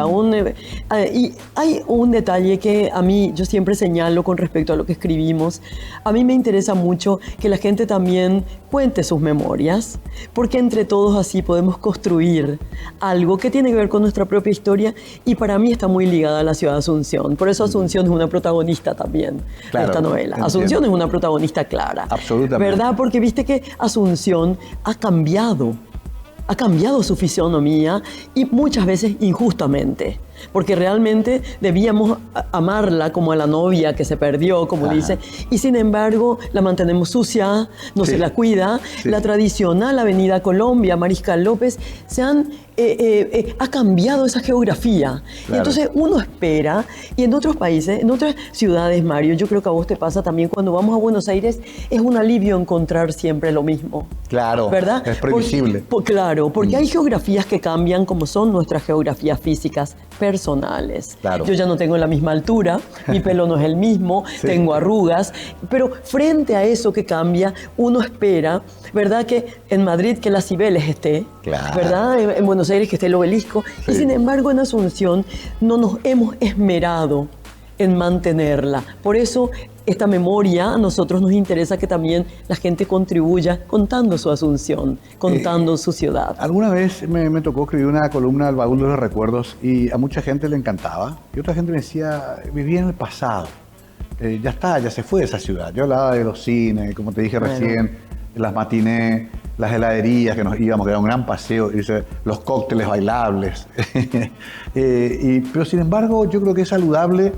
Y hay un detalle que a mí, yo siempre señalo con respecto a lo que escribimos. A mí me interesa mucho que la gente también cuente sus memorias, porque entre todos así podemos construir algo que tiene que ver con nuestra propia historia, y para mí está muy ligada a la ciudad de Asunción. Por eso Asunción es una protagonista también de esta novela. Asunción es una protagonista clara. Absolutamente. ¿Verdad? Porque viste que Asunción ha cambiado su fisionomía, y muchas veces injustamente. Porque realmente debíamos amarla como a la novia que se perdió, como dice, y sin embargo la mantenemos sucia, no se la cuida. La tradicional Avenida Colombia, Mariscal López, ha cambiado esa geografía. Y entonces uno espera, y en otros países, en otras ciudades, Mario, yo creo que a vos te pasa también, cuando vamos a Buenos Aires, es un alivio encontrar siempre lo mismo. Claro, ¿verdad? Es previsible. Porque hay geografías que cambian, como son nuestras geografías físicas personales. Yo ya no tengo la misma altura, mi pelo no es el mismo, tengo arrugas, pero frente a eso que cambia, uno espera, ¿verdad?, que en Madrid que la Cibeles esté, ¿verdad?, en Buenos Aires que esté el Obelisco, y sin embargo en Asunción no nos hemos esmerado en mantenerla. Por eso esta memoria, a nosotros nos interesa que también la gente contribuya contando su Asunción, contando su ciudad. Alguna vez me tocó escribir una columna del Baúl de los Recuerdos, y a mucha gente le encantaba, y otra gente me decía, vivía en el pasado, ya se fue de esa ciudad. Yo hablaba de los cines, como te dije recién, las matinés, las heladerías que nos íbamos, que era un gran paseo, los cócteles bailables. Pero sin embargo, yo creo que es saludable,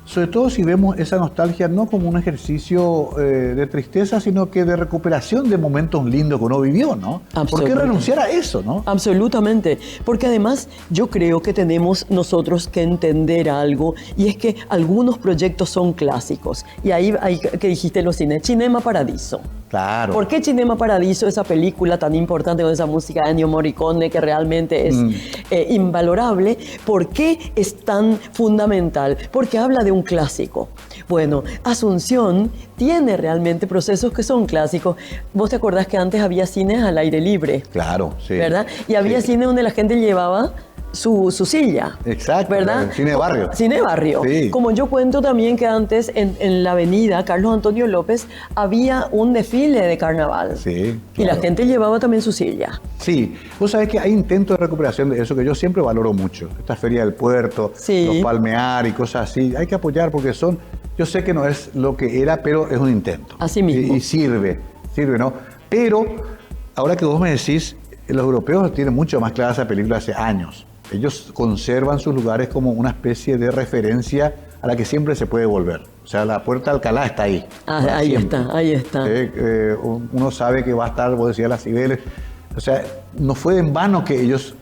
sobre todo si vemos esa nostalgia no como un ejercicio de tristeza, sino que de recuperación de momentos lindos que uno vivió, ¿no? ¿Por qué renunciar a eso, no? Absolutamente, porque además yo creo que tenemos nosotros que entender algo, y es que algunos proyectos son clásicos. Y ahí que dijiste los cines, Cinema Paradiso. Claro. ¿Por qué Cinema Paradiso, esa película tan importante con esa música de Ennio Morricone que realmente es invalorable? ¿Por qué es tan fundamental? Porque habla de un clásico. Bueno, Asunción tiene realmente procesos que son clásicos. ¿Vos te acordás que antes había cines al aire libre? Claro, sí. ¿Verdad? Y había cine donde la gente llevaba su silla. Exacto, ¿verdad? cine de barrio. Cine de barrio. Sí. Como yo cuento también que antes en la avenida Carlos Antonio López había un desfile de carnaval. Sí, Y la claro. gente llevaba también su silla. Sí, vos sabés que hay intentos de recuperación de eso que yo siempre valoro mucho. Esta feria del puerto, Sí. los palmear y cosas así. Hay que apoyar porque son, yo sé que no es lo que era, pero es un intento. Así mismo. Y sirve, ¿no? Pero, ahora que vos me decís, los europeos tienen mucho más clara esa película hace años. Ellos conservan sus lugares como una especie de referencia a la que siempre se puede volver. O sea, la Puerta de Alcalá está ahí. Para Ahí siempre. está, ahí está. Uno sabe que va a estar, vos decías, las Cibeles. O sea, no fue en vano que ellos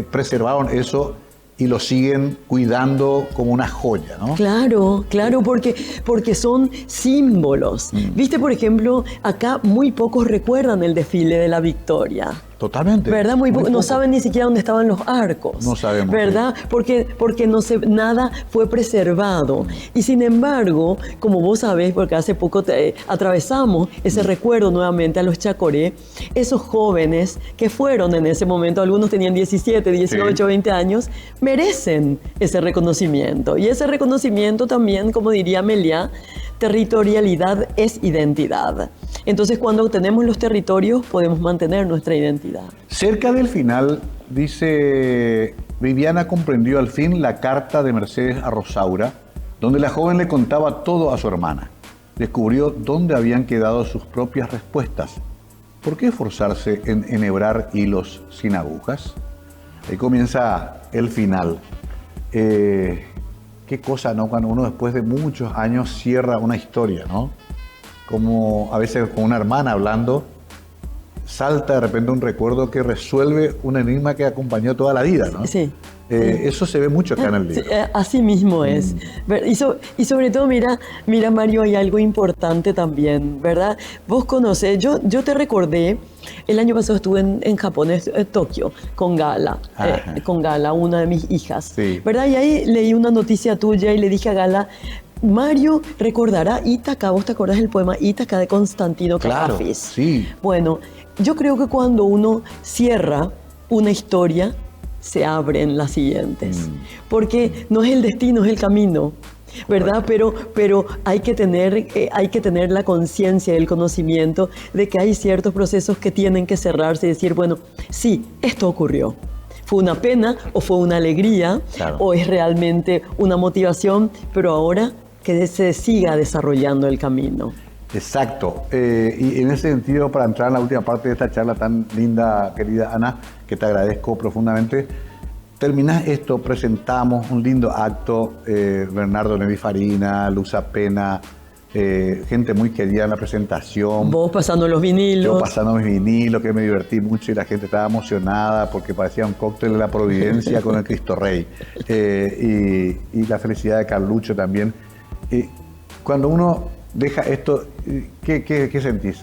preservaron eso y lo siguen cuidando como una joya, ¿no? Claro, claro, porque son símbolos. Viste, por ejemplo, acá muy pocos recuerdan el desfile de la Victoria. Totalmente. ¿Verdad? Muy poco. No poco. saben ni siquiera dónde estaban los arcos. No sabemos, ¿verdad? Porque nada fue preservado. Y sin embargo, como vos sabés, porque hace poco atravesamos ese recuerdo nuevamente a los Chacoré, esos jóvenes que fueron en ese momento, algunos tenían 17, 18, Sí. 20 años, merecen ese reconocimiento. Y ese reconocimiento también, como diría Meliá, territorialidad es identidad. Entonces, cuando tenemos los territorios, podemos mantener nuestra identidad. Cerca del final, dice, Viviana comprendió al fin la carta de Mercedes a Rosaura, donde la joven le contaba todo a su hermana. Descubrió dónde habían quedado sus propias respuestas. ¿Por qué esforzarse en enhebrar hilos sin agujas? Ahí comienza el final. Qué cosa, ¿no? Cuando uno después de muchos años cierra una historia, ¿no? Como a veces con una hermana hablando, salta de repente un recuerdo que resuelve un enigma que acompañó toda la vida, ¿no? Sí. Eso se ve mucho acá en el Sí, libro. así mismo es. Y sobre todo, mira, Mario, hay algo importante también, ¿verdad? Vos conocés, yo te recordé, el año pasado estuve en Japón, en Tokio, con Gala, una de mis hijas, Sí. ¿verdad? Y ahí leí una noticia tuya y le dije a Gala, Mario recordará Ítaca, ¿vos te acordás del poema Ítaca de Constantino Claro, Cavafis? sí. Bueno, yo creo que cuando uno cierra una historia, se abren las siguientes. Porque no es el destino, es el camino, ¿verdad? Pero hay que tener la conciencia y el conocimiento de que hay ciertos procesos que tienen que cerrarse y decir, bueno, sí, esto ocurrió. ¿Fue una pena o fue una alegría? Claro. ¿O es realmente una motivación? Pero ahora que se siga desarrollando el camino. Exacto. Y en ese sentido, para entrar en la última parte de esta charla tan linda, querida Ana, que te agradezco profundamente, terminás esto, presentamos un lindo acto, Bernardo Nevi Farina, Luza Pena, gente muy querida en la presentación. Vos pasando los vinilos. Yo pasando mis vinilos, que me divertí mucho y la gente estaba emocionada porque parecía un cóctel de la Providencia con el Cristo Rey. Y la felicidad de Carlucho también. Cuando uno deja esto, ¿qué sentís?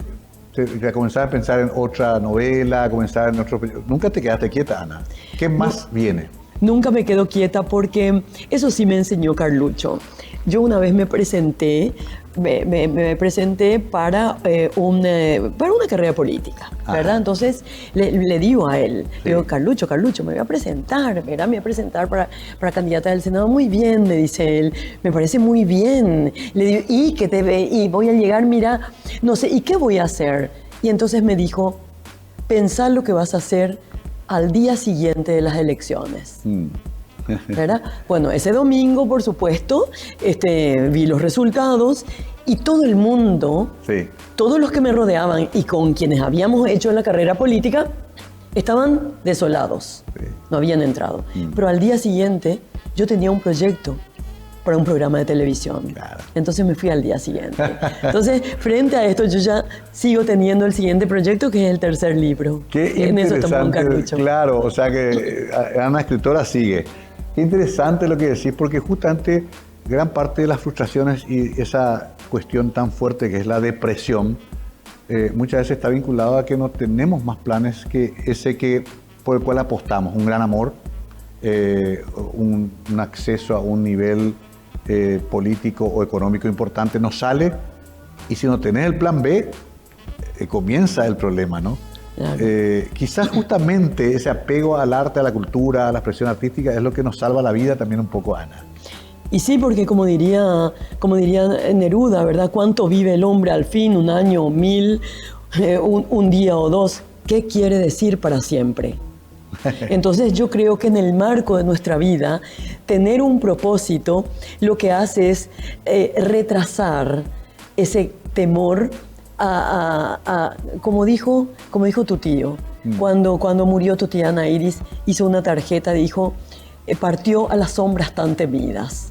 ¿Te comenzás a pensar en otra novela, comenzar en otro... Nunca te quedaste quieta, Ana. ¿Qué más viene? Nunca me quedo quieta porque eso sí me enseñó Carlucho. Yo una vez me presenté para una carrera política, ¿verdad? Ajá. Entonces le digo a él, Sí. digo, Carlucho, me voy a presentar, ¿verdad? Me voy a presentar para candidata del Senado. Muy bien, me dice él, me parece muy bien. Le digo, y voy a llegar, mira, no sé, ¿y qué voy a hacer? Y entonces me dijo, pensá lo que vas a hacer al día siguiente de las elecciones. ¿Verdad? Bueno, ese domingo, por supuesto, vi los resultados y todo el mundo, Sí. todos los que me rodeaban y con quienes habíamos hecho la carrera política, estaban desolados, Sí. no habían entrado. Pero al día siguiente yo tenía un proyecto para un programa de televisión. Claro. Entonces me fui al día siguiente. Entonces, frente a esto, yo ya sigo teniendo el siguiente proyecto, que es el tercer libro. Qué En eso estamos con interesante, Carlucho. claro, o sea que Ana escritora sigue. Qué interesante lo que decís, porque justamente gran parte de las frustraciones y esa cuestión tan fuerte que es la depresión, muchas veces está vinculado a que no tenemos más planes que ese por el cual apostamos, un gran amor, un acceso a un nivel político o económico importante, nos sale, y si no tenés el plan B, comienza el problema, ¿no? Claro. Quizás justamente ese apego al arte, a la cultura, a la expresión artística es lo que nos salva la vida también un poco, Ana. Y sí, porque como diría Neruda, ¿verdad? ¿Cuánto vive el hombre al fin? ¿Un año, 1000, un día o dos? ¿Qué quiere decir para siempre? Entonces yo creo que en el marco de nuestra vida, tener un propósito lo que hace es retrasar ese temor como dijo tu tío, cuando murió tu tía Ana Iris, hizo una tarjeta, dijo, partió a las sombras tan temidas.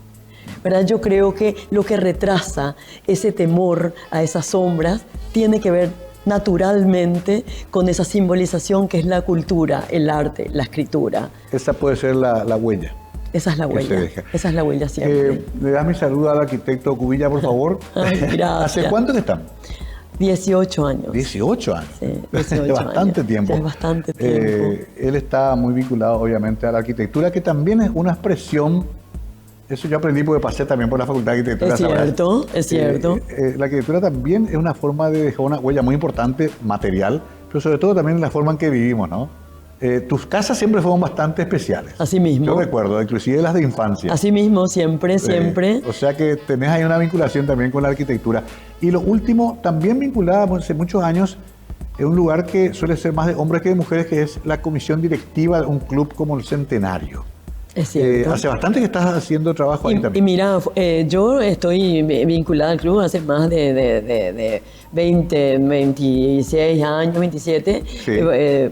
¿Verdad? Yo creo que lo que retrasa ese temor a esas sombras tiene que ver naturalmente con esa simbolización que es la cultura, el arte, la escritura. Esa puede ser la huella. Esa es la huella. Esa es la huella siempre. Le das mi saludo al arquitecto Cubilla, por favor. Ay, gracias. ¿Hace cuánto que están? 18 años. 18 años. Sí, 18 años. Bastante tiempo. Sí, bastante tiempo. Él está muy vinculado, obviamente, a la arquitectura, que también es una expresión. Eso yo aprendí porque pasé también por la Facultad de Arquitectura. Es cierto. La arquitectura también es una forma de dejar una huella muy importante, material, pero sobre todo también en la forma en que vivimos, ¿no? Tus casas siempre fueron bastante especiales. Así mismo. Yo recuerdo, inclusive las de infancia. Así mismo, siempre. O sea que tenés ahí una vinculación también con la arquitectura. Y lo último, también vinculada hace muchos años, es un lugar que suele ser más de hombres que de mujeres, que es la comisión directiva de un club como el Centenario. Es cierto. Hace bastante que estás haciendo trabajo ahí también. Y mira, yo estoy vinculada al club hace más de 20, 26 años, 27. Sí.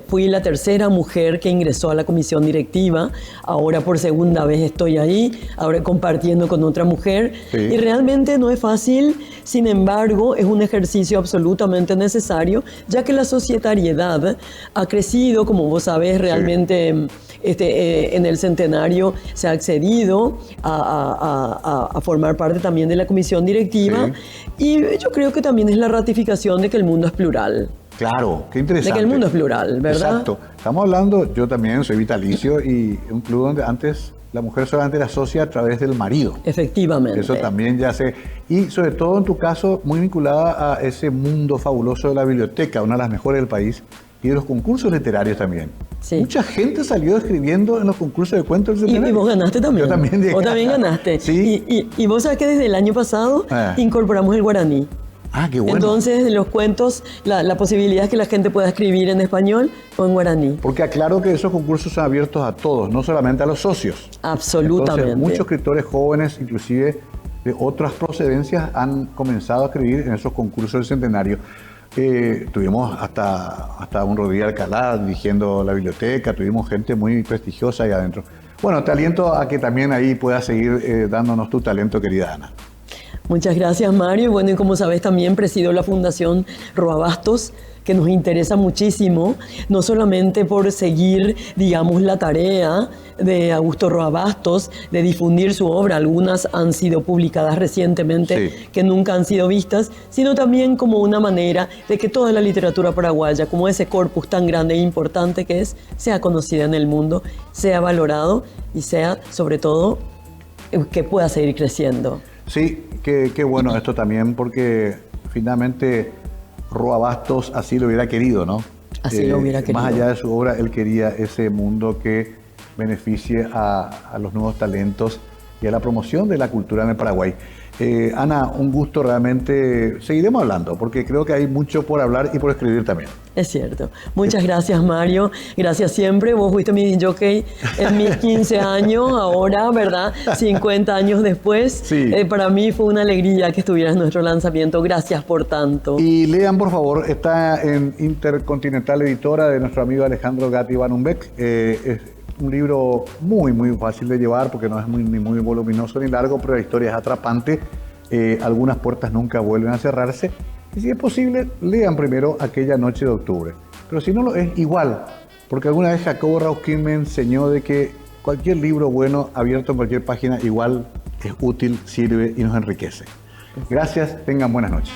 Fui la tercera mujer que ingresó a la comisión directiva. Ahora por segunda vez estoy ahí, ahora compartiendo con otra mujer. Sí. Y realmente no es fácil, sin embargo, es un ejercicio absolutamente necesario, ya que la societariedad ha crecido, como vos sabés, realmente... en el Centenario se ha accedido a formar parte también de la comisión directiva, y yo creo que también es la ratificación de que el mundo es plural. Claro, qué interesante. De que el mundo es plural, ¿verdad? Exacto. Estamos hablando, yo también soy vitalicio, y un club donde antes la mujer solamente era socia a través del marido. Efectivamente. Eso también ya sé. Y sobre todo en tu caso, muy vinculada a ese mundo fabuloso de la biblioteca, una de las mejores del país, y de los concursos literarios también. Sí. Mucha gente salió escribiendo en los concursos de cuentos del Centenario. Y vos ganaste también. Yo también llegué. Vos también ganaste. Sí. Y vos sabés que desde el año pasado incorporamos el guaraní. Ah, qué bueno. Entonces, los cuentos, la posibilidad es que la gente pueda escribir en español o en guaraní. Porque aclaro que esos concursos son abiertos a todos, no solamente a los socios. Absolutamente. Entonces, muchos escritores jóvenes, inclusive de otras procedencias, han comenzado a escribir en esos concursos del Centenario. Tuvimos hasta un Rodríguez Alcalá dirigiendo la biblioteca, tuvimos gente muy prestigiosa ahí adentro. Bueno, te aliento a que también ahí puedas seguir dándonos tu talento, querida Ana. Muchas gracias, Mario. Bueno, y como sabes, también presido la Fundación Roa Bastos, que nos interesa muchísimo, no solamente por seguir, digamos, la tarea de Augusto Roa Bastos de difundir su obra, algunas han sido publicadas recientemente, que nunca han sido vistas, sino también como una manera de que toda la literatura paraguaya, como ese corpus tan grande e importante que es, sea conocida en el mundo, sea valorado y sea, sobre todo, que pueda seguir creciendo. Sí, qué bueno esto también, porque finalmente Roa Bastos así lo hubiera querido, ¿no? Así lo hubiera querido. Más allá de su obra, él quería ese mundo que beneficie a los nuevos talentos y a la promoción de la cultura en el Paraguay. Ana, un gusto realmente. Seguiremos hablando, porque creo que hay mucho por hablar y por escribir también. Es cierto. Muchas gracias, Mario. Gracias siempre. Vos fuiste mi jockey en mis 15 años, ahora, ¿verdad? 50 años después. Sí. Para mí fue una alegría que estuvieras en nuestro lanzamiento. Gracias por tanto. Y lean, por favor, está en Intercontinental Editora de nuestro amigo Alejandro Gatti Van Umbeck. Es un libro muy, muy fácil de llevar porque no es ni muy voluminoso ni largo, pero la historia es atrapante. Algunas puertas nunca vuelven a cerrarse. Y si es posible, lean primero Aquella noche de octubre. Pero si no lo es, igual. Porque alguna vez Jacobo Rauskin me enseñó de que cualquier libro bueno, abierto en cualquier página, igual es útil, sirve y nos enriquece. Gracias, tengan buenas noches.